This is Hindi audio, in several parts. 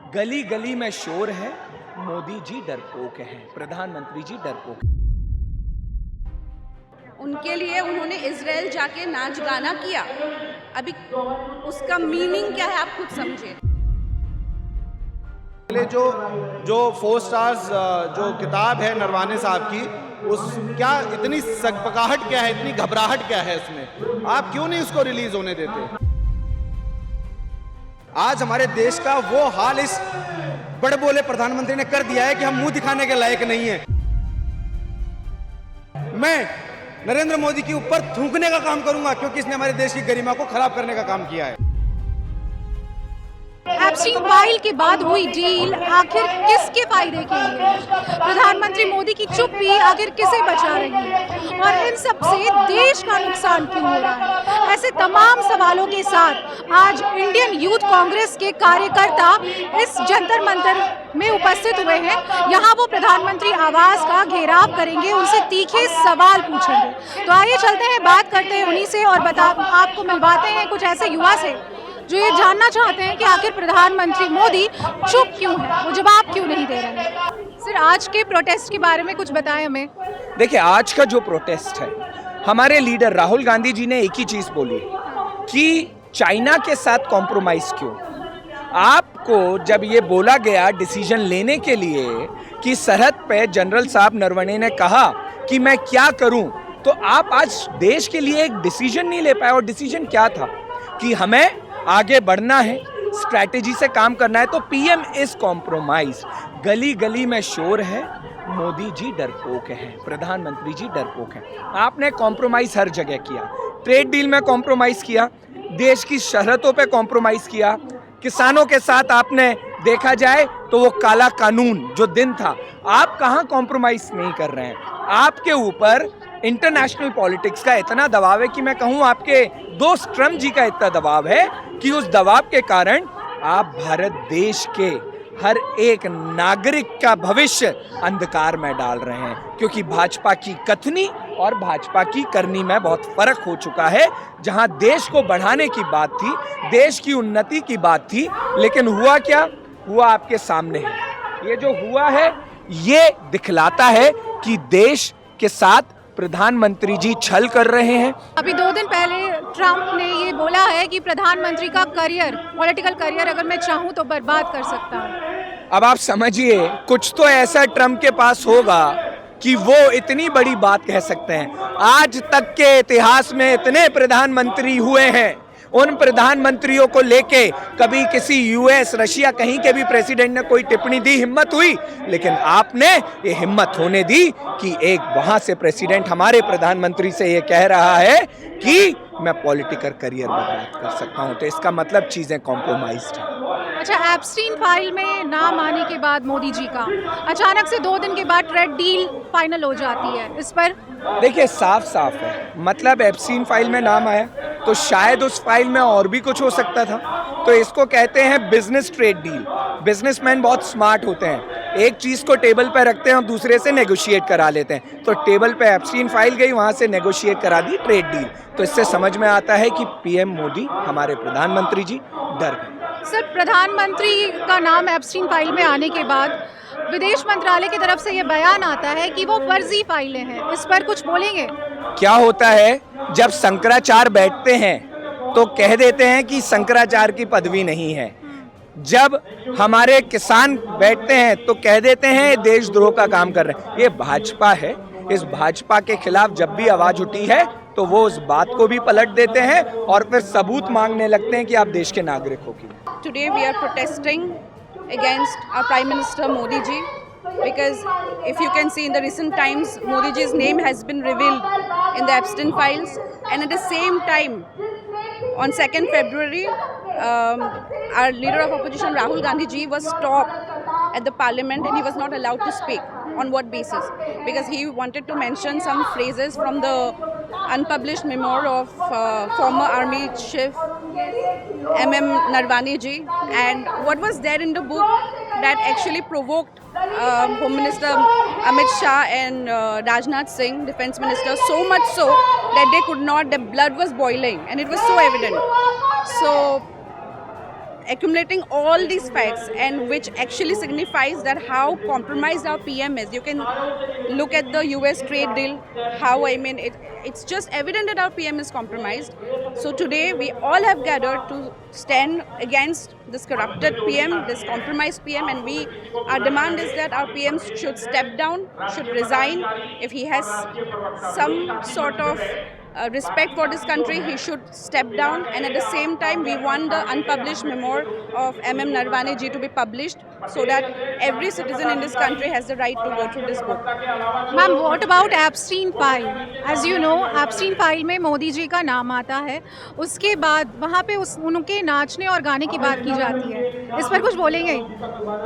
गली गली में शोर है, मोदी जी डरपोक हैं, प्रधानमंत्री जी डरपोक हैं। उनके लिए उन्होंने इजराइल जाके नाच गाना किया। अभी उसका मीनिंग क्या है आप खुद समझिए। पहले जो 4 स्टार्स जो किताब है नरवाने साहब की, उस क्या इतनी सकपकाहट क्या है, इतनी घबराहट क्या है उसमें, आप क्यों नहीं उसको रिलीज होने देते? आज हमारे देश का वो हाल इस बड़े बोले प्रधानमंत्री ने कर दिया है कि हम मुंह दिखाने के लायक नहीं है। मैं नरेंद्र मोदी के ऊपर थूकने का काम करूंगा क्योंकि इसने हमारे देश की गरिमा को खराब करने का काम किया है। एप्स्टीन फाइल के बाद हुई डील आखिर किसके फायदे के लिए है? प्रधानमंत्री मोदी की चुप्पी आखिर किसे बचा रही है और इन सब से देश का नुकसान क्यों हो रहा है? ऐसे तमाम सवालों के साथ आज इंडियन यूथ कांग्रेस के कार्यकर्ता इस जंतर मंतर में उपस्थित हुए हैं। यहाँ वो प्रधानमंत्री आवास का घेराव करेंगे, उनसे तीखे सवाल पूछेंगे। तो आइए चलते हैं, बात करते हैं उन्हीं से और आपको मिलवाते हैं कुछ ऐसे युवा से जो ये जानना चाहते हैं कि आखिर प्रधानमंत्री मोदी चुप क्यों है, वो जवाब क्यों नहीं दे रहे हैं। सर, आज के प्रोटेस्ट के बारे में कुछ बताएं हमें। देखिए, आज का जो प्रोटेस्ट है, हमारे लीडर राहुल गांधी जी ने एक ही चीज बोली कि चाइना के साथ कॉम्प्रोमाइज क्यों। आपको जब ये बोला गया डिसीजन लेने के लिए कि सरहद पे जनरल साहब नरवणे ने कहा कि मैं क्या करूं, तो आप आज देश के लिए एक डिसीजन नहीं ले पाए। और डिसीजन क्या था कि हमें आगे बढ़ना है, स्ट्रैटेजी से काम करना है। तो पीएम इज कॉम्प्रोमाइज। गली गली में शोर है, मोदी जी डरपोक हैं, प्रधानमंत्री जी डरपोक हैं। आपने कॉम्प्रोमाइज हर जगह किया, ट्रेड डील में कॉम्प्रोमाइज किया, देश की शरतों पे कॉम्प्रोमाइज किया, किसानों के साथ आपने देखा जाए तो वो काला कानून जो दिन था, आप कहाँ कॉम्प्रोमाइज नहीं कर रहे हैं। आपके ऊपर इंटरनेशनल पॉलिटिक्स का इतना दबाव है कि मैं कहूँ आपके दोस्त ट्रम्प जी का इतना दबाव है कि उस दबाव के कारण आप भारत देश के हर एक नागरिक का भविष्य अंधकार में डाल रहे हैं। क्योंकि भाजपा की कथनी और भाजपा की करनी में बहुत फर्क हो चुका है। जहां देश को बढ़ाने की बात थी, देश की उन्नति की बात थी, लेकिन हुआ क्या हुआ आपके सामने है। ये जो हुआ है ये दिखलाता है कि देश के साथ प्रधानमंत्री जी छल कर रहे हैं। अभी 2 दिन पहले ट्रंप ने ये बोला है कि प्रधानमंत्री का करियर, पॉलिटिकल करियर अगर मैं चाहूँ तो बर्बाद कर सकता हूँ। अब आप समझिए, कुछ तो ऐसा ट्रंप के पास होगा कि वो इतनी बड़ी बात कह सकते हैं। आज तक के इतिहास में इतने प्रधानमंत्री हुए हैं, उन प्रधानमंत्रियों को लेके कभी किसी यूएस, रशिया, कहीं के भी प्रेसिडेंट ने कोई टिप्पणी दी, हिम्मत हुई? लेकिन आपने ये हिम्मत होने दी कि एक वहां से प्रेसिडेंट हमारे प्रधानमंत्री से ये कह रहा है कि मैं पॉलिटिकल करियर बर्बाद कर सकता हूं। तो इसका मतलब चीजें कॉम्प्रोमाइज्ड हैं। अच्छा, एप्स्टीन फाइल में नाम आने के बाद मोदी जी का अचानक से 2 दिन के बाद ट्रेड डील फाइनल हो जाती है, इस पर देखिए साफ साफ है, मतलब एप्स्टीन फाइल में नाम आया तो शायद उस फाइल में और भी कुछ हो सकता था। तो इसको कहते हैं बिजनेस ट्रेड डील। बिजनेसमैन बहुत स्मार्ट होते हैं, एक चीज को टेबल पर रखते हैं और दूसरे से नेगोशिएट करा लेते हैं। तो टेबल पे एप्स्टीन फाइल गई, वहां से नेगोशिएट करा दी ट्रेड डील। तो इससे समझ में आता है कि पीएम मोदी, हमारे प्रधानमंत्री जी डर गए। सर, प्रधानमंत्री का नाम एप्स्टीन फाइल में आने के बाद विदेश मंत्रालय की तरफ से ये बयान आता है कि वो फर्जी फाइलें हैं, इस पर कुछ बोलेंगे? क्या होता है जब शंकराचार्य बैठते हैं तो कह देते हैं कि शंकराचार्य की पदवी नहीं है, जब हमारे किसान बैठते हैं तो कह देते हैं देशद्रोह का काम कर रहे हैं। ये भाजपा है, इस भाजपा के खिलाफ जब भी आवाज उठी है तो वो उस बात को भी पलट देते हैं और फिर सबूत मांगने लगते हैं कि आप देश के नागरिक हो कि। Today we are protesting against our Prime Minister Modi ji because if you can see in the recent times Modi ji's name has been revealed in the Epstein files, and at the same time on 2nd February our leader of opposition Rahul Gandhi ji was stopped at the parliament and he was not allowed to speak. On what basis? Because he wanted to mention some phrases from the unpublished memoir of former army chief MM Narwani ji, and what was there in the book that actually provoked Home Minister Amit Shah and Rajnath Singh, Defence Minister, so much so that they could not, the blood was boiling and it was so evident. So accumulating all these facts, and which actually signifies that how compromised our PM is. You can look at the US trade deal, how it's just evident that our PM is compromised. So today we all have gathered to stand against this corrupted PM, this compromised PM, and our demand is that our PM should step down, should resign. If he has some sort of respect for this country, he should step down, and at the same time we want the unpublished memoir of MM Narwane ji to be published so that every citizen in this country has the right to go through this book. Ma'am what about Epstein file? As you know Epstein file में मोदी जी का नाम आता है, उसके बाद वहाँ पे उनके नाचने और गाने की बात की जाती है, इस पर कुछ बोलेंगे?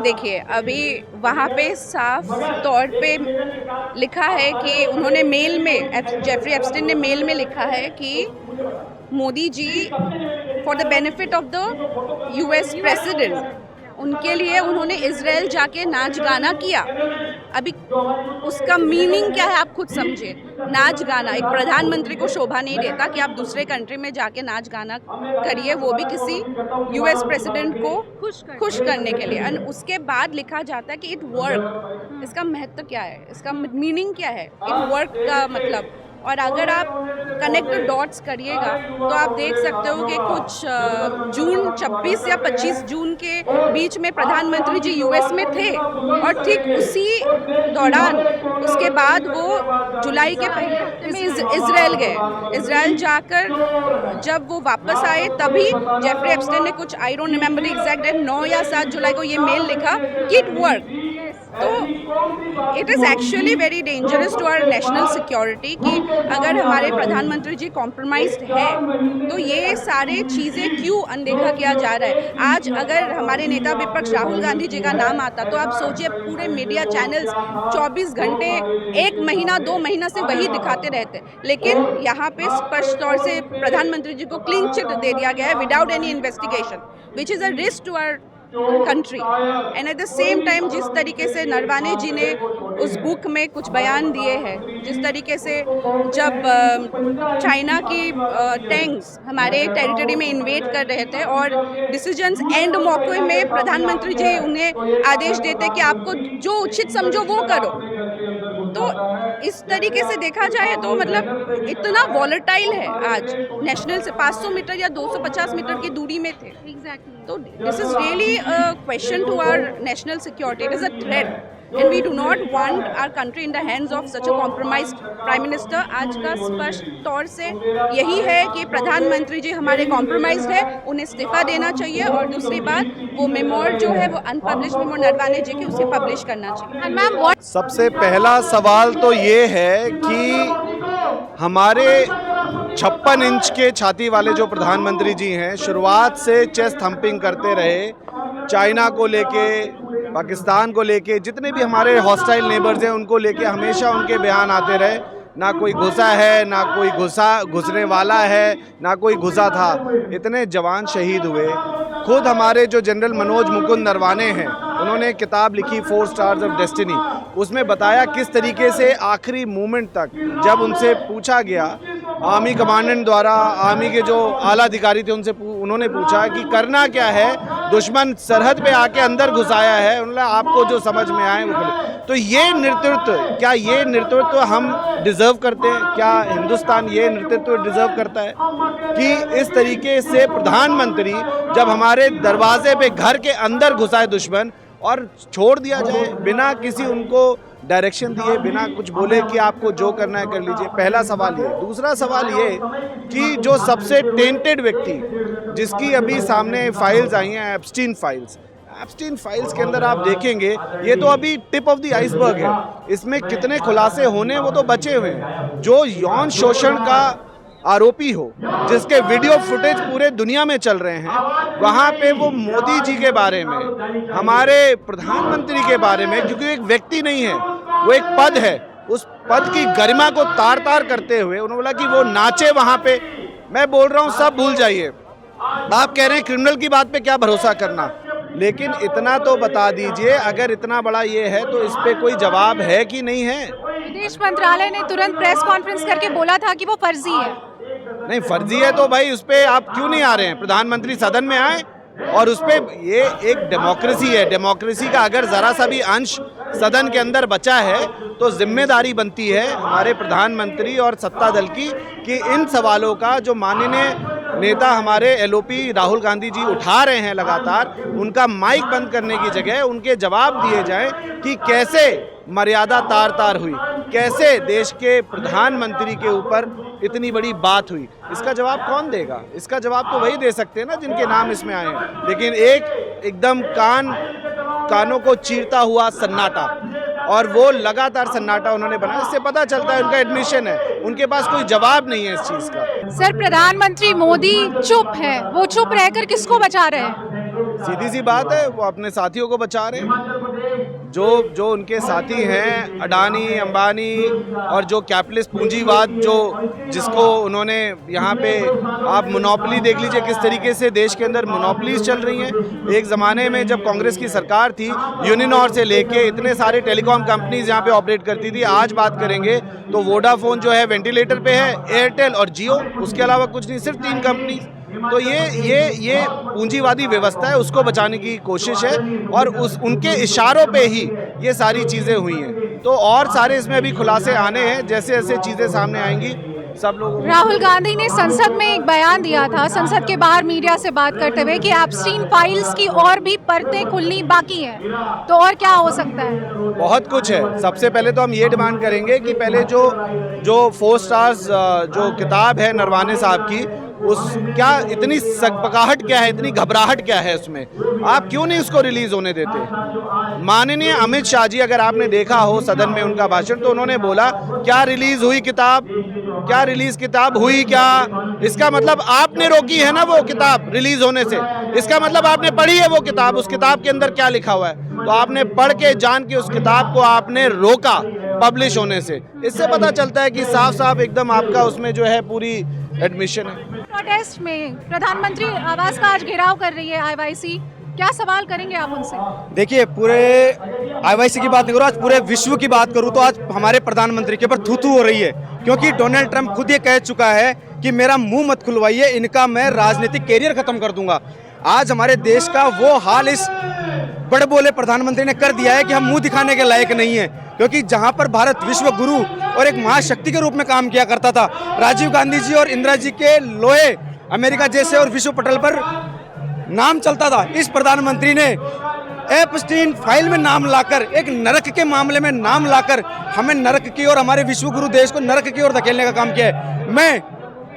देखिए, अभी वहाँ पे साफ तौर पे लिखा है कि उन्होंने मेल में, जेफरी एप्स्टीन ने मेल में लिखा है कि Modi ji for the benefit of the US president, उनके लिए उन्होंने इजराइल जाके नाच गाना किया। अभी उसका मीनिंग क्या है आप खुद समझिए। नाच गाना एक प्रधानमंत्री को शोभा नहीं देता कि आप दूसरे कंट्री में जाके नाच गाना करिए, वो भी किसी US प्रेसिडेंट को खुश करने के लिए। और उसके बाद लिखा जाता है कि इट वर्क। इसका महत्व क्या है, इसका मीनिंग क्या है इट वर्क का मतलब? और अगर आप कनेक्ट डॉट्स करिएगा तो आप देख सकते हो कि कुछ जून 26 या 25 जून के बीच में प्रधानमंत्री जी US में थे, और ठीक उसी दौरान उसके बाद वो जुलाई के पहले में इजराइल गए। इजराइल जाकर जब वो वापस आए तभी जेफरी एप्स्टीन ने कुछ, I don't remember the exact date, 9 या 7 जुलाई को ये मेल लिखा कि इट वर्क। तो it is actually very dangerous to our national security कि अगर हमारे प्रधानमंत्री जी कॉम्प्रोमाइज्ड है तो ये सारे चीज़ें क्यों अनदेखा किया जा रहा है। आज अगर हमारे नेता विपक्ष राहुल गांधी जी का नाम आता तो आप सोचिए पूरे मीडिया चैनल्स 24 घंटे 1 महीना 2 महीना से वही दिखाते रहते, लेकिन यहाँ पे स्पष्ट तौर से प्रधानमंत्री जी को क्लीन चिट दे दिया गया है without any investigation, which is a risk to our country. And at the same time जिस तरीके से नरवाने जी ने उस बुक में कुछ बयान दिए हैं, जिस तरीके से जब चाइना की टैंक्स हमारे टेरिटरी में इन्वेड कर रहे थे और डिसीजंस एंड मौके में प्रधानमंत्री जी उन्हें आदेश देते कि आपको जो उचित समझो वो करो, तो इस तरीके से देखा जाए तो मतलब इतना वॉलेटाइल है। आज नेशनल से 500 मीटर या 250 मीटर की दूरी में थे। तो this is really a question to our national security. It is a threat and we do not want our country in the hands of such a compromised prime minister। आज का स्पष्ट तौर से यही है कि प्रधानमंत्री जी हमारे कॉम्प्रोमाइज्ड है, उन्हें इस्तीफा देना चाहिए, और दूसरी बात वो मेमोर जो है वो अनपब्लिश्ड मेमोर नरवाने जी की उसे पब्लिश करना चाहिए। And ma'am, what सबसे पहला सवाल तो ये है कि हमारे 56 इंच के छाती वाले जो प्रधानमंत्री जी हैं शुरुआत से चेस्ट थम्पिंग करते रहे, चाइना को लेके, पाकिस्तान को लेके, जितने भी हमारे हॉस्टाइल नेबर्स हैं उनको लेके हमेशा उनके बयान आते रहे। ना कोई घुसा है, ना कोई घुसने वाला है, ना कोई घुसा था। इतने जवान शहीद हुए। खुद हमारे जो जनरल मनोज मुकुंद नरवाने हैं उन्होंने किताब लिखी 4 स्टार्स ऑफ डेस्टिनी, उसमें बताया किस तरीके से आखिरी मोमेंट तक जब उनसे पूछा गया आर्मी कमांडेंट द्वारा, आर्मी के जो आला अधिकारी थे उनसे उन्होंने पूछा कि करना क्या है, दुश्मन सरहद पे आके अंदर घुसाया है, उन्होंने आपको जो समझ में आए वो बोले। तो ये नेतृत्व, क्या ये नेतृत्व हम डिज़र्व करते हैं? क्या हिंदुस्तान ये नेतृत्व डिज़र्व करता है कि इस तरीके से प्रधानमंत्री जब हमारे दरवाजे पे घर के अंदर घुसाए दुश्मन और छोड़ दिया जाए बिना किसी उनको डायरेक्शन दिए, बिना कुछ बोले कि आपको जो करना है कर लीजिए? पहला सवाल ये। दूसरा सवाल ये कि जो सबसे टेंटेड व्यक्ति जिसकी अभी सामने फाइल्स आई हैं, एप्स्टीन फाइल्स के अंदर आप देखेंगे ये तो अभी टिप ऑफ द आइसबर्ग है। इसमें कितने खुलासे होने वो तो बचे हुए हैं। जो यौन शोषण का आरोपी हो, जिसके वीडियो फुटेज पूरे दुनिया में चल रहे हैं, वहाँ पे वो मोदी जी के बारे में, हमारे प्रधानमंत्री के बारे में, क्योंकि एक व्यक्ति नहीं है वो एक पद है, उस पद की गरिमा को तार तार करते हुए उन्होंने बोला कि वो नाचे वहाँ पे। मैं बोल रहा हूँ सब भूल जाइए, आप कह रहे हैं क्रिमिनल की बात पे क्या भरोसा करना, लेकिन इतना तो बता दीजिए अगर इतना बड़ा ये है तो इस पे कोई जवाब है कि नहीं है? विदेश मंत्रालय ने तुरंत प्रेस कॉन्फ्रेंस करके बोला था कि वो फर्जी है। नहीं, फर्जी है तो भाई उस पर आप क्यों नहीं आ रहे हैं? प्रधानमंत्री सदन में आए, और उस पे ये एक डेमोक्रेसी है। डेमोक्रेसी का अगर ज़रा सा भी अंश सदन के अंदर बचा है तो जिम्मेदारी बनती है हमारे प्रधानमंत्री और सत्ता दल की कि इन सवालों का जो माननीय नेता हमारे एलओपी राहुल गांधी जी उठा रहे हैं लगातार, उनका माइक बंद करने की जगह उनके जवाब दिए जाएं कि कैसे मर्यादा तार तार हुई, कैसे देश के प्रधानमंत्री के ऊपर इतनी बड़ी बात हुई। इसका जवाब कौन देगा? इसका जवाब तो वही दे सकते हैं ना जिनके नाम इसमें आए हैं। लेकिन एकदम कानों को चीरता हुआ सन्नाटा, और वो लगातार सन्नाटा उन्होंने बनाया। इससे पता चलता है उनका एडमिशन है, उनके पास कोई जवाब नहीं है इस चीज़ का। सर, प्रधानमंत्री मोदी चुप है, वो चुप रहकर किसको बचा रहे हैं? सीधी सी बात है, वो अपने साथियों को बचा रहे हैं। जो उनके साथी हैं अडानी, अंबानी और जो कैपिटलिस्ट पूंजीवाद जिसको उन्होंने यहाँ पे, आप मोनोपोली देख लीजिए किस तरीके से देश के अंदर मोनोपोलीज चल रही हैं। एक ज़माने में जब कांग्रेस की सरकार थी, यूनिनॉर से लेके इतने सारे टेलीकॉम कंपनीज यहाँ पे ऑपरेट करती थी। आज बात करेंगे तो वोडाफोन जो है वेंटिलेटर पे है, एयरटेल और जियो, उसके अलावा कुछ नहीं, सिर्फ 3 कंपनी। तो ये पूंजीवादी व्यवस्था है, उसको बचाने की कोशिश है और उनके इशारों पे ही ये सारी चीज़ें हुई हैं। तो और सारे इसमें अभी खुलासे आने हैं, जैसे जैसे चीज़ें सामने आएंगी सब लोग। राहुल गांधी ने संसद में एक बयान दिया था, संसद के बाहर मीडिया से बात करते हुए, कि एप्स्टीन फाइल्स की और भी परतें खुलनी बाकी हैं। तो और क्या हो सकता है? बहुत कुछ है। सबसे पहले तो हम ये डिमांड करेंगे कि पहले जो 4 स्टार्स जो किताब है नरवाने साहब की, क्या इतनी सकपकाहट क्या है, इतनी घबराहट क्या है उसमें? आप क्यों नहीं उसको रिलीज होने देते? माननीय अमित शाह जी, अगर आपने देखा हो सदन में उनका भाषण, तो उन्होंने बोला क्या रिलीज हुई किताब, क्या रिलीज किताब हुई क्या? इसका मतलब आपने रोकी है ना वो किताब रिलीज होने से। इसका मतलब आपने पढ़ी है वो किताब, उस किताब के अंदर क्या लिखा हुआ है, तो आपने पढ़ के जान के उस किताब को आपने रोका पब्लिश होने से। इससे पता चलता है कि साफ साफ एकदम आपका उसमें जो है पूरी एडमिशन है। प्रोटेस्ट में प्रधानमंत्री आवास का आज घेराव कर रही है आईवाईसी, क्या सवाल करेंगे आप उनसे? देखिए, पूरे आईवाईसी की बात नहीं करूँ, आज पूरे विश्व की बात करूँ तो आज हमारे प्रधानमंत्री के ऊपर थू-थू हो रही है, क्योंकि डोनाल्ड ट्रंप खुद ये कह चुका है कि मेरा मुंह मत खुलवाइए, इनका मैं राजनीतिक कैरियर खत्म कर दूंगा। आज हमारे देश का वो हाल इस बड़े बोले प्रधानमंत्री ने कर दिया है कि हम मुंह दिखाने के लायक नहीं है, क्योंकि जहां पर भारत विश्व गुरु और एक महाशक्ति के रूप में काम किया करता था, राजीव गांधी जी और इंदिरा जी के लोहे अमेरिका जैसे और विश्व पटल पर नाम चलता था, इस प्रधानमंत्री ने एप्स्टीन फाइल में नाम लाकर, एक नरक के मामले में नाम लाकर हमें नरक की और हमारे विश्व गुरु देश को नरक की ओर धकेलने का काम किया है। मैं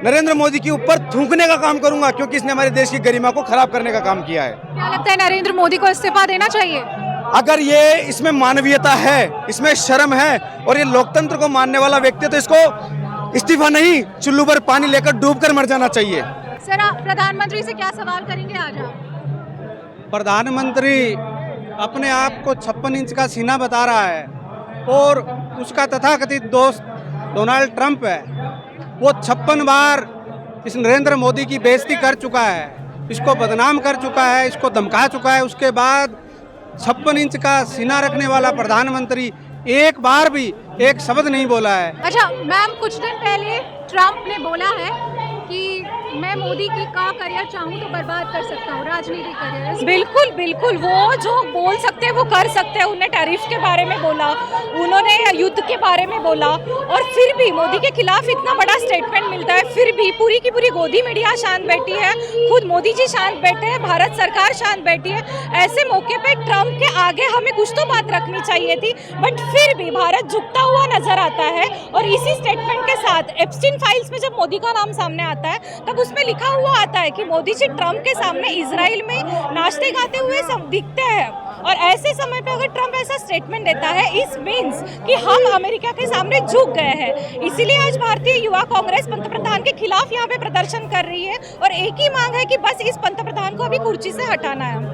नरेंद्र मोदी के ऊपर थूकने का काम करूंगा, क्योंकि इसने हमारे देश की गरिमा को खराब करने का काम किया है। क्या लगता है नरेंद्र मोदी को इस्तीफा देना चाहिए? अगर ये इसमें मानवीयता है, इसमें शर्म है और ये लोकतंत्र को मानने वाला व्यक्ति है, तो इसको इस्तीफा नहीं, चुल्लू पर पानी लेकर डूबकर मर जाना चाहिए। सर, आप प्रधानमंत्री से क्या सवाल करेंगे आज आप? प्रधानमंत्री अपने आप को 56 इंच का सीना बता रहा है और उसका तथाकथित दोस्त डोनाल्ड ट्रंप है, वो 56 बार इस नरेंद्र मोदी की बेइज्जती कर चुका है, इसको बदनाम कर चुका है, इसको धमका चुका है। उसके बाद 56 इंच का सीना रखने वाला प्रधानमंत्री एक बार भी एक शब्द नहीं बोला है। अच्छा मैम, कुछ दिन पहले ट्रंप ने बोला है कि मैं मोदी की का करियर चाहूँ तो बर्बाद कर सकता हूँ, राजनीतिक करियर। बिल्कुल बिल्कुल, वो जो बोल सकते हैं वो कर सकते हैं। उन्होंने टैरिफ के बारे में बोला, उन्होंने युद्ध के बारे में बोला, और फिर भी मोदी के खिलाफ इतना बड़ा स्टेटमेंट मिलता है, फिर भी पूरी की पूरी गोदी मीडिया शांत बैठी है, खुद मोदी जी शांत बैठे हैं, भारत सरकार शांत बैठी है। ऐसे मौके पे ट्रंप के आगे हमें कुछ तो बात रखनी चाहिए थी, बट फिर भी भारत झुकता हुआ नजर आता है। और इसी स्टेटमेंट के साथ एप्स्टीन फाइल्स में जब मोदी का नाम सामने आता है, तब उसमें लिखा हुआ आता है कि मोदी जी ट्रंप के सामने इजराइल में नाचते गाते हुए सब दिखते हैं। और ऐसे समय पे अगर ट्रंप ऐसा स्टेटमेंट देता है, इस मीन्स कि हम अमेरिका के सामने झुक गए हैं। इसीलिए आज भारतीय युवा कांग्रेस पंतप्रधान के खिलाफ यहाँ पे प्रदर्शन कर रही है और एक ही मांग है कि बस इस पंतप्रधान को अभी कुर्सी से हटाना है।